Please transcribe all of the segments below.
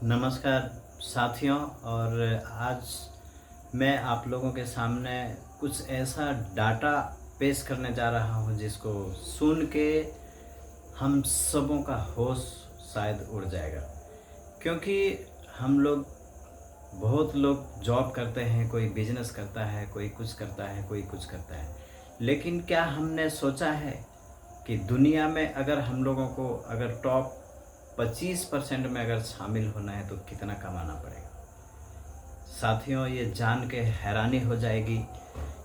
नमस्कार साथियों। और आज मैं आप लोगों के सामने कुछ ऐसा डाटा पेश करने जा रहा हूं जिसको सुन के हम सबों का होश शायद उड़ जाएगा। क्योंकि हम लोग बहुत लोग जॉब करते हैं, कोई बिजनेस करता है, कोई कुछ करता है, कोई कुछ करता है। लेकिन क्या हमने सोचा है कि दुनिया में अगर हम लोगों को अगर टॉप 25% में अगर शामिल होना है तो कितना कमाना पड़ेगा। साथियों, ये जान के हैरानी हो जाएगी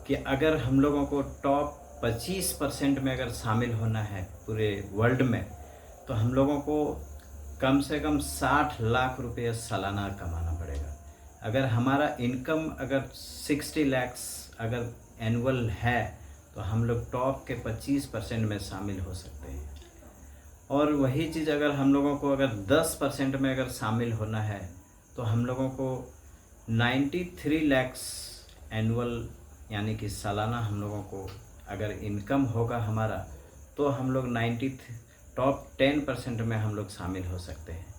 कि अगर हम लोगों को टॉप 25% में अगर शामिल होना है पूरे वर्ल्ड में, तो हम लोगों को कम से कम 60 लाख रुपये सालाना कमाना पड़ेगा। अगर हमारा इनकम अगर 60 लैक्स अगर एनुअल है तो हम लोग टॉप के 25% में शामिल हो सकते हैं। और वही चीज़ अगर हम लोगों को अगर 10% में अगर शामिल होना है तो हम लोगों को 93 लैक्स एनुअल यानी कि सालाना हम लोगों को अगर इनकम होगा हमारा, तो हम लोग टॉप 10% में हम लोग शामिल हो सकते हैं।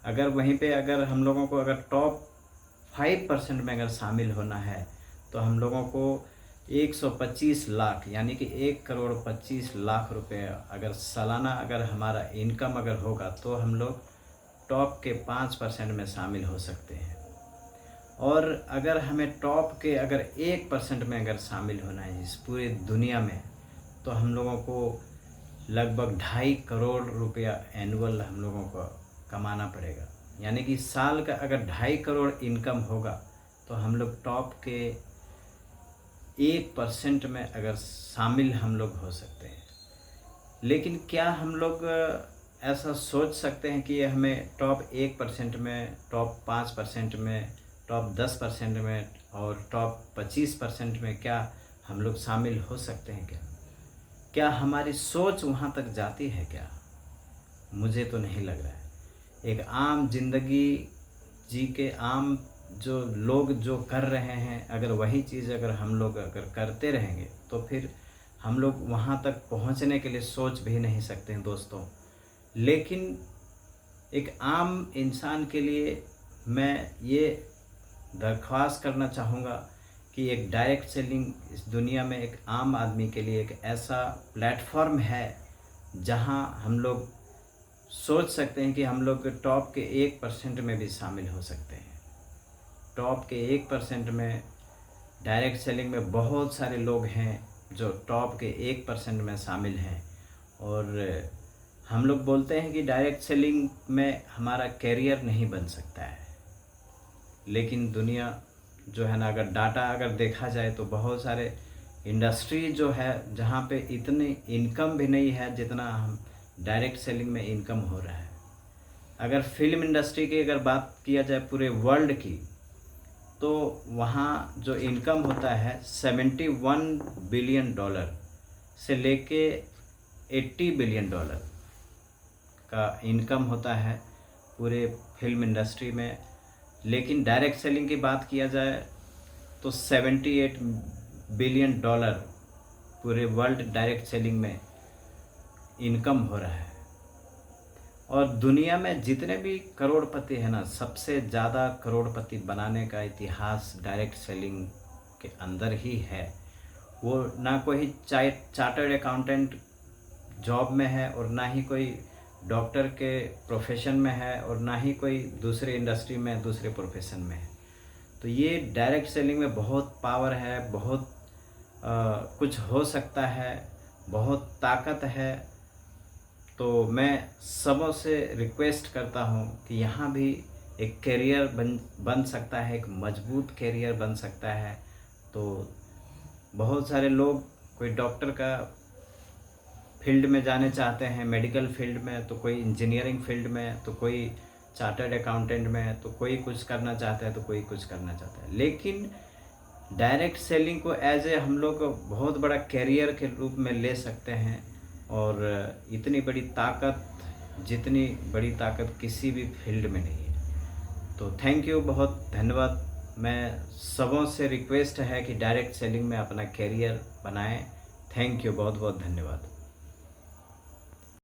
अगर वहीं पे अगर हम लोगों को अगर टॉप 5% में अगर शामिल होना है तो हम लोगों को 125 लाख यानी कि 1,25,00,000 रुपये अगर सालाना अगर हमारा इनकम अगर होगा तो हम लोग टॉप के 5% में शामिल हो सकते हैं। और अगर हमें टॉप के अगर 1% में अगर शामिल होना है इस पूरे दुनिया में, तो हम लोगों को लगभग 2.5 करोड़ रुपया एनुअल हम लोगों को कमाना पड़ेगा। यानी कि साल का अगर 2.5 करोड़ इनकम होगा तो हम लोग टॉप के 1% में अगर शामिल हम लोग हो सकते हैं। लेकिन क्या हम लोग ऐसा सोच सकते हैं कि हमें टॉप 1% में, टॉप 5% में, टॉप 10% में और टॉप 25% में क्या हम लोग शामिल हो सकते हैं? क्या हमारी सोच वहाँ तक जाती है क्या? मुझे तो नहीं लग रहा है। एक आम जिंदगी जी के आम जो लोग जो कर रहे हैं, अगर वही चीज़ अगर हम लोग अगर करते रहेंगे तो फिर हम लोग वहाँ तक पहुँचने के लिए सोच भी नहीं सकते हैं दोस्तों। लेकिन एक आम इंसान के लिए मैं ये दरख्वास्त करना चाहूँगा कि एक डायरेक्ट सेलिंग इस दुनिया में एक आम आदमी के लिए एक ऐसा प्लेटफॉर्म है जहाँ हम लोग सोच सकते हैं कि हम लोग टॉप के 1% में भी शामिल हो सकते हैं। टॉप के 1% में डायरेक्ट सेलिंग में बहुत सारे लोग हैं जो टॉप के 1% में शामिल हैं। और हम लोग बोलते हैं कि डायरेक्ट सेलिंग में हमारा कैरियर नहीं बन सकता है। लेकिन दुनिया जो है ना, अगर डाटा अगर देखा जाए तो बहुत सारे इंडस्ट्री जो है जहाँ पे इतनी इनकम भी नहीं है जितना हम डायरेक्ट सेलिंग में इनकम हो रहा है। अगर फिल्म इंडस्ट्री की अगर बात किया जाए पूरे वर्ल्ड की, तो वहाँ जो इनकम होता है 71 बिलियन डॉलर से लेके 80 बिलियन डॉलर का इनकम होता है पूरे फिल्म इंडस्ट्री में। लेकिन डायरेक्ट सेलिंग की बात किया जाए तो 78 बिलियन डॉलर पूरे वर्ल्ड डायरेक्ट सेलिंग में इनकम हो रहा है। और दुनिया में जितने भी करोड़पति हैं ना, सबसे ज़्यादा करोड़पति बनाने का इतिहास डायरेक्ट सेलिंग के अंदर ही है। वो ना कोई चार्टर्ड अकाउंटेंट जॉब में है और ना ही कोई डॉक्टर के प्रोफेशन में है और ना ही कोई दूसरे इंडस्ट्री में दूसरे प्रोफेशन में है। तो ये डायरेक्ट सेलिंग में बहुत पावर है, बहुत कुछ हो सकता है, बहुत ताकत है। तो मैं सबों से रिक्वेस्ट करता हूँ कि यहाँ भी एक कैरियर बन सकता है, एक मजबूत कैरियर बन सकता है। तो बहुत सारे लोग कोई डॉक्टर का फील्ड में जाने चाहते हैं, मेडिकल फील्ड में, तो कोई इंजीनियरिंग फील्ड में, तो कोई चार्टर्ड अकाउंटेंट में, तो कोई कुछ करना चाहता है, तो कोई कुछ करना चाहता है। लेकिन डायरेक्ट सेलिंग को एज ए हम लोग बहुत बड़ा कैरियर के रूप में ले सकते हैं। और इतनी बड़ी ताकत, जितनी बड़ी ताकत किसी भी फील्ड में नहीं है। तो थैंक यू, बहुत धन्यवाद। मैं सबों से रिक्वेस्ट है कि डायरेक्ट सेलिंग में अपना कैरियर बनाएं। थैंक यू, बहुत बहुत धन्यवाद।